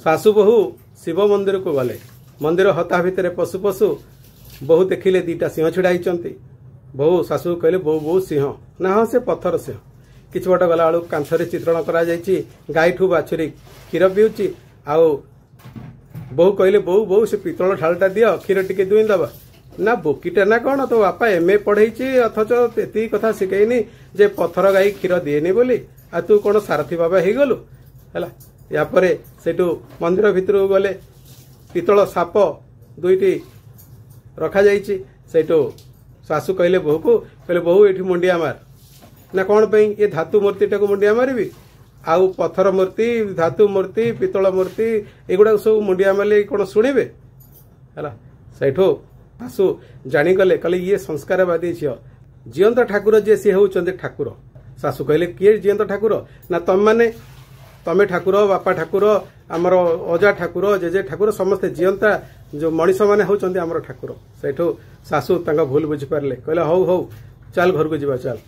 शाशु बहु शिव मंदिर को गले मंदिर हता भितर पशु पशु बहु देखिले दीटा सिंह छिड़ाई बहु शाशु कहले बहु बहु सिंह ना हाँ से पत्थर सिंह किछ बट गला बेलू कांथरे चित्रण करा गाईठू बाछुरी क्षीर पीऊँची आउ बहु कहले बहु बहु से पितल ढालटा दियो क्षीर टिके दुई दबा ना बोकीटा ना कौन तो बापा एमए पढ़े अथच एति कथा शिखैनी जे पत्थर गाई क्षीर दिएनी बोली आ तू कौन सारथी बाबा हो गलु है यापर सेठू मंदिर भितर गले पितल साप दुईटी रखा सेठू शाशु कहले बहु को कहले बहु ये मुंडिया मार ना कौन पे ये धातु मूर्ति टाक मुंडिया मारि आउ पत्थर मूर्ति धातु मूर्ति पितल मूर्ति एगुड़ा सब मुंडिया मारे कौन शुणे है सेठू शाशु जाणीगले कहले ये संस्कारवादी झील जीवंत ठाकुर जी सी होती ठाकुर शाशु कहले किए जीवंत ठाकुर ना तुम माने तमें ठाकुर बापा ठाकुर आमर अजा ठाकुर जेजे ठाकुर समस्ते जीवंता जो मनीष मैंने होती आमर ठाकुर सेठू शाशु भूल बुझी पारे कहले हौ हौ चल घर को जीवा चल।